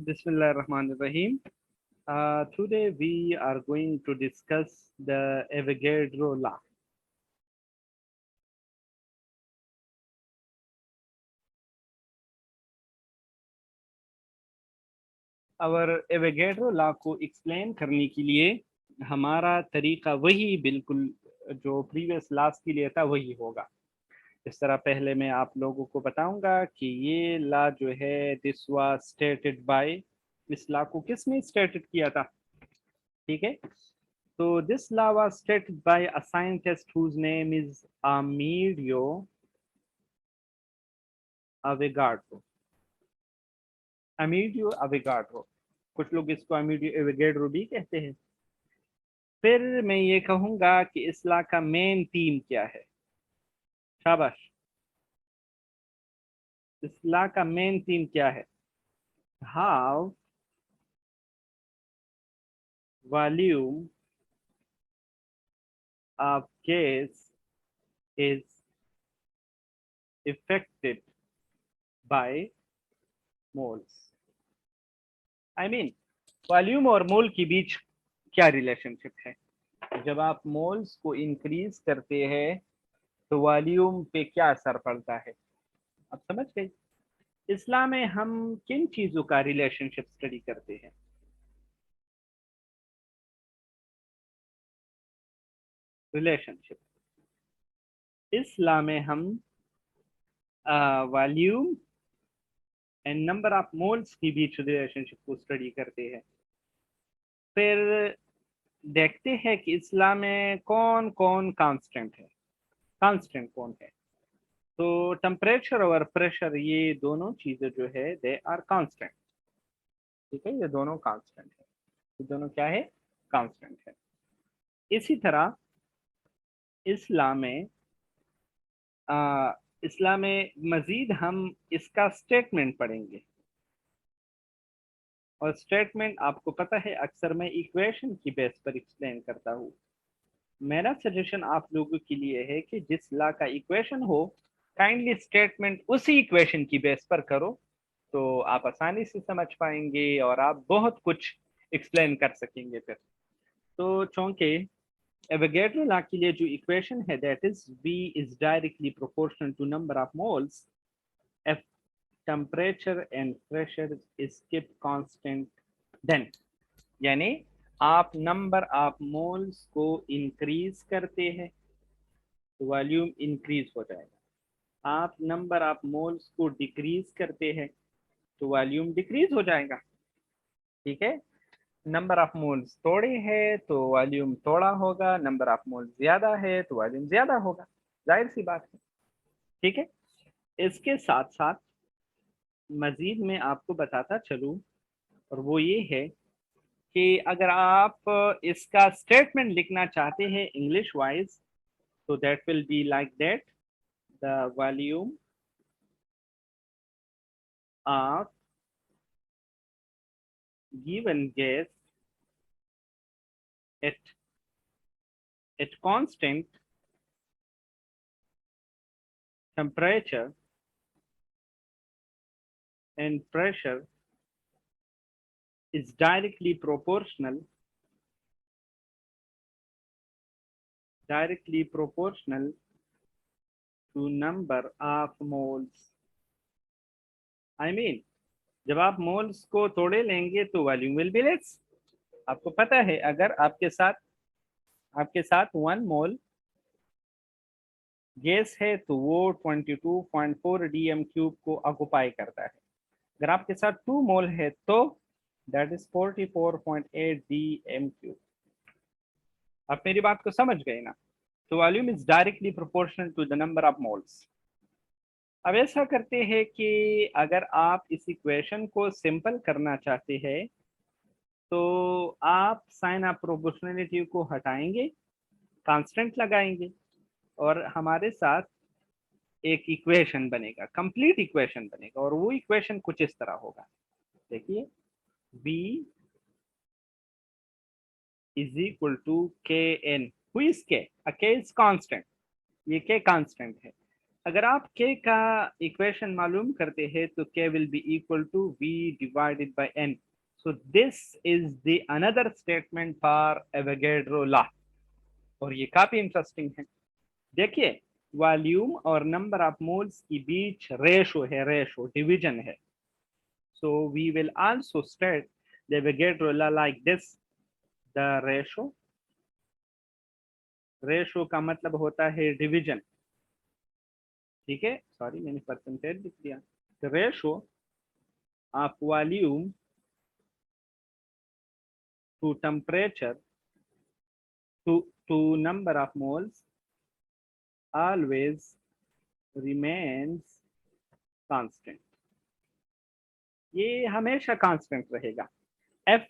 Bismillah ar-Rahman ar-Rahim. Today we are going to discuss the Avogadro law. और Avogadro law को explain करने के लिए हमारा तरीका वही बिल्कुल जो प्रीवियस लास्ट के लिए था वही होगा। इस तरह पहले मैं आप लोगों को बताऊंगा कि ये लॉ जो है दिस वाज स्टेटेड बाय, इस लॉ को किसने स्टेटेड किया था, ठीक है। So this law was stated by a scientist whose name is Amedeo Avogadro. Amedeo Avogadro, कुछ लोग इसको Amedeo Avogadro भी कहते हैं। फिर मैं ये कहूंगा कि इस लॉ का मेन थीम क्या है। शाबाश। इस लॉ का मेन थीम क्या है? How volume of gas is affected by moles. I mean, volume और मोल के बीच क्या रिलेशनशिप है? जब आप मोल्स को इंक्रीज करते हैं तो वॉल्यूम पे क्या असर पड़ता है? आप समझ गए। इस्लाम में हम किन चीजों का रिलेशनशिप स्टडी करते हैं? रिलेशनशिप। इस्लाम में हम volume and number of moles के बीच रिलेशनशिप को स्टडी करते हैं। फिर देखते हैं कि इस्लाम में कौन कौन कांस्टेंट है, कांस्टेंट कौन है। तो टेम्परेचर और प्रेशर ये दोनों चीजें जो है दे आर कांस्टेंट, ठीक है। ये दोनों कांस्टेंट है, ये दोनों क्या है? कांस्टेंट है। इसी तरह इस्लाम में इस्लाम में मजीद हम इसका स्टेटमेंट पढ़ेंगे। और स्टेटमेंट आपको पता है अक्सर मैं इक्वेशन की बेस पर एक्सप्लेन करता हूँ। मेरा सजेशन आप लोगों के लिए है कि जिस लॉ का इक्वेशन हो काइंडली स्टेटमेंट उसी इक्वेशन की बेस पर करो, तो आप आसानी से समझ पाएंगे और आप बहुत कुछ एक्सप्लेन कर सकेंगे फिर। तो चूंकि एवोगैड्रो लॉ के लिए जो इक्वेशन है that is V is directly proportional to number of moles if temperature and pressure is kept constant then, यानी आप नंबर ऑफ मोल्स को इंक्रीज करते हैं तो वॉल्यूम इंक्रीज हो जाएगा। आप नंबर ऑफ मोल्स को डिक्रीज करते हैं तो वॉल्यूम डिक्रीज हो जाएगा, ठीक है। नंबर ऑफ मोल्स थोड़े है तो वॉल्यूम थोड़ा होगा, नंबर ऑफ मोल्स ज्यादा है तो वॉल्यूम ज्यादा होगा, जाहिर सी बात है, ठीक है। इसके साथ साथ मजीद में आपको बताता चलूं, और वो ये है कि अगर आप इसका स्टेटमेंट लिखना चाहते हैं इंग्लिश वाइज तो that will be like that, the volume of given gas at constant temperature and pressure is directly proportional to number of moles. I mean, जब आप मोल्स को तोड़े लेंगे तो वॉल्यूम विल बी लेस। आपको पता है अगर आपके साथ 1 मोल गैस है तो वो 22.4 dm³ को ऑक्युपाई करता है। अगर आपके साथ 2 मोल है तो दैट इज 44.8 dm³। आप मेरी बात को समझ गए ना? तो volume is directly proportional to the number of moles. अब ऐसा करते हैं कि अगर आप इस इक्वेशन को सिंपल करना चाहते हैं तो आप साइन ऑफ प्रोपोर्शनलिटी को हटाएंगे, कांस्टेंट लगाएंगे और हमारे साथ एक इक्वेशन बनेगा, कंप्लीट इक्वेशन बनेगा। और वो इक्वेशन कुछ इस तरह होगा, देखिए, V is equal to Kn, who is K? A K is constant, ये K constant है। अगर आप के का इक्वेशन मालूम करते हैं तो K will be equal to V divided by N. So this is the another statement for Avogadro law, और ये काफी इंटरेस्टिंग है. देखिए, वॉल्यूम और नंबर ऑफ मोल्स के बीच रेशो है, रेशो डिवीजन है. So we will also state the Avogadro law like this. The ratio, ratio का मतलब होता है डिवीजन. ठीक है, सॉरी मैंने परसेंटेज लिख दिया. The ratio of volume to temperature to number of moles always remains constant. ये हमेशा कांस्टेंट रहेगा. F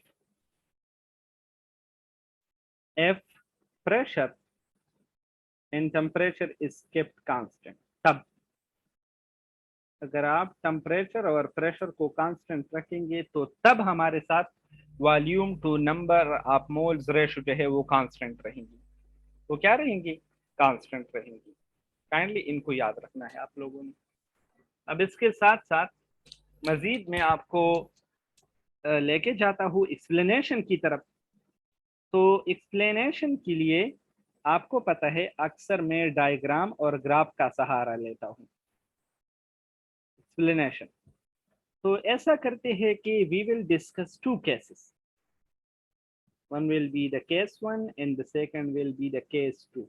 F pressure and temperature is kept constant. तब अगर आप टेम्परेचर और प्रेशर को कांस्टेंट रखेंगे तो तब हमारे साथ volume to number of moles ratio जो है वो कांस्टेंट रहेंगी. वो क्या रहेंगी? कांस्टेंट रहेंगी. काइंडली इनको याद रखना है आप लोगों ने. अब इसके साथ साथ मजीद मैं आपको लेके जाता हूँ एक्सप्लेनेशन की तरफ. तो एक्सप्लेनेशन के लिए आपको पता है अक्सर मैं डायग्राम और ग्राफ का सहारा लेता हूँ एक्सप्लेनेशन. तो ऐसा करते हैं कि we will discuss two cases. One will be the case one and the second will be the case two.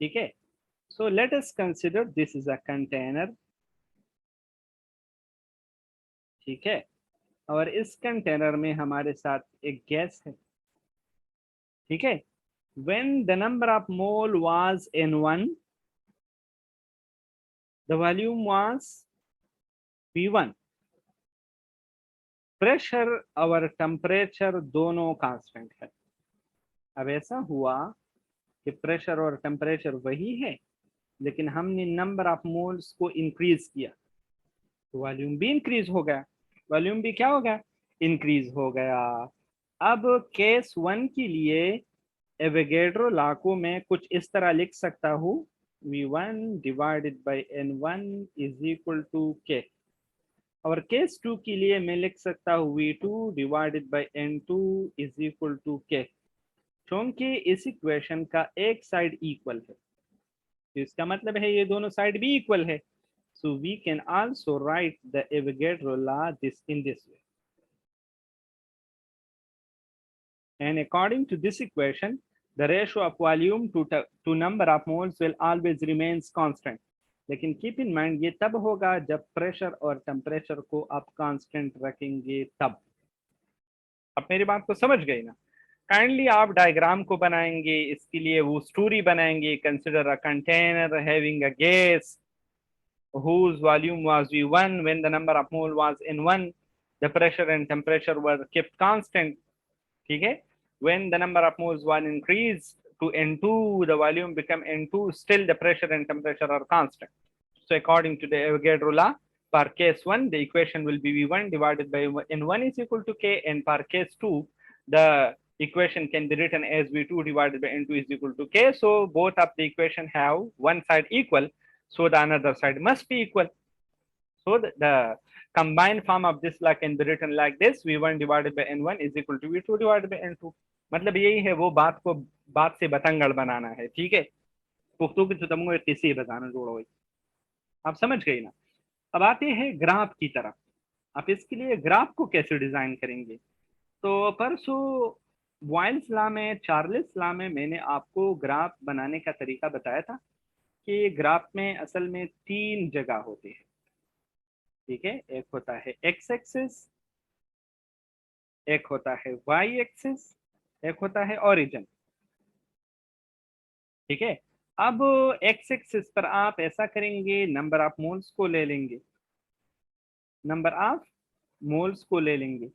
ठीक है. So let us consider this is a container. ठीक है, और इस कंटेनर में हमारे साथ एक गैस है. ठीक है. when the number of mole was n1, the volume was v1. Pressure और टेम्परेचर दोनों कांस्टेंट है. अब ऐसा हुआ कि प्रेशर और टेम्परेचर वही है, लेकिन हमने नंबर ऑफ मोल्स को इंक्रीज किया तो वॉल्यूम भी इंक्रीज हो गया. वॉल्यूम भी क्या हो गया? इंक्रीज हो गया. अब केस वन के लिए एवोगैड्रो लॉ को मैं कुछ इस तरह लिख सकता हूँ. v1 divided by n1 is equal to k. और केस टू के लिए मैं लिख सकता हूँ v2 divided by n2 is equal to k. क्योंकि इस इक्वेशन का एक साइड इक्वल है तो इसका मतलब है ये दोनों साइड भी इक्वल है. So we can also write the Avogadro law in this way. And according to this equation, the ratio of volume to number of moles will always remains constant. लेकिन keep in mind ये तब होगा जब pressure और temperature को आप constant रखेंगे तब. आप मेरी बात को समझ गए ना? काइंडली आप डायग्राम को बनाएंगे, इसके लिए वो स्टोरी बनाएंगे. Consider a container having a gas whose volume was V1 when the number of mole was N1. The pressure and temperature were kept constant. ठीक है. When the number of moles was increased to N2, the volume became N2. Still, the pressure and temperature are constant. So, according to the Avogadro law, for case 1, the equation will be V1 divided by N1 is equal to K, and for case 2, the equation can be written as V2 divided by N2 is equal to K. So, both of the equation have one side equal. So the another side must be equal. So the combined form of this law can be written like this: v1 divided by n1 is equal to v2 divided by n2. मतलब यही है वो बात को बात से बतंगड़ बनाना है. ठीक है. पुख्तू की तुमको किसी बताना जोड़ो. आप समझ गई ना? अब आते हैं ग्राफ की तरफ. आप इसके लिए ग्राफ को कैसे डिजाइन करेंगे? तो परसों बॉयल्स लॉ में, चार्ल्स लॉ में मैंने आपको ग्राफ बनाने का तरीका बताया था कि ग्राफ में असल में 3 जगह होती है. ठीक है. एक होता है एक्स एक्सिस, एक होता है वाई एक्सिस, एक होता है ओरिजिन. ठीक है. अब एक्स एक्सिस पर आप ऐसा करेंगे, नंबर ऑफ मोल्स को ले लेंगे, नंबर ऑफ मोल्स को ले लेंगे,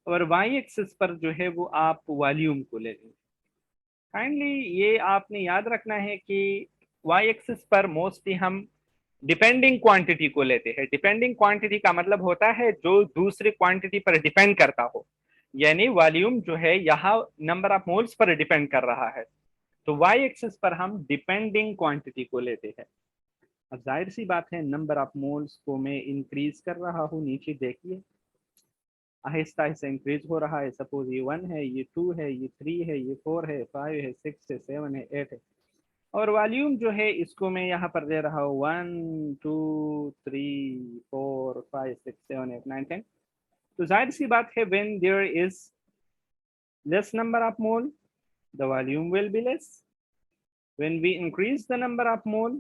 और वाई एक्सिस पर जो है वो आप वॉल्यूम को ले लेंगे. काइंडली ये आपने याद रखना है कि वाई एक्सिस पर मोस्टली हम डिपेंडिंग क्वांटिटी को लेते हैं. डिपेंडिंग क्वांटिटी का मतलब होता है जो दूसरी क्वांटिटी पर डिपेंड करता हो. यानी वॉल्यूम जो है यहाँ number of moles per depend कर रहा है. तो वाई एक्सिस पर हम डिपेंडिंग क्वांटिटी को लेते हैं. अब जाहिर सी बात है नंबर ऑफ मोल्स को मैं इंक्रीज कर रहा हूँ, नीचे देखिए आहिस्ता आहिस्ता इंक्रीज हो रहा है। सपोज ये 1 है, ये 2 है, ये 3 है, ये 4 है, 5 है, 6 है, 7 है, 8 है। और वॉल्यूम जो है इसको मैं यहाँ पर दे रहा हूँ 1 2 3 4 5 6 7 8 9 10। तो जाहिर सी बात है when there is less number of mole the volume will be less. When we increase the number of mole,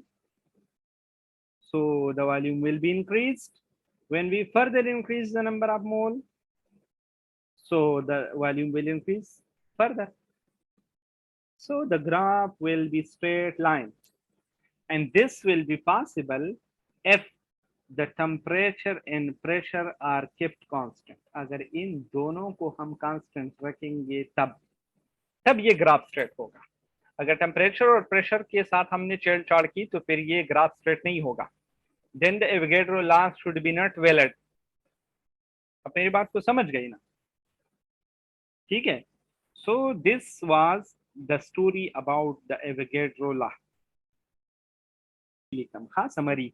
so the volume will be increased. When we further increase the number of mole, so the volume will increase further. So the graph will be straight line, and this will be possible if the temperature and pressure are kept constant. अगर इन दोनों को हम constant रखेंगे तब ये graph straight होगा। अगर temperature और प्रेशर के साथ हमने छेड़छाड़ की तो फिर ये ग्राफ स्ट्रेट नहीं होगा। Then the Avogadro law should be not valid. अब मेरी बात को समझ गई ना? ठीक है। So this was the story about the Avogadro law. हाँ, समरी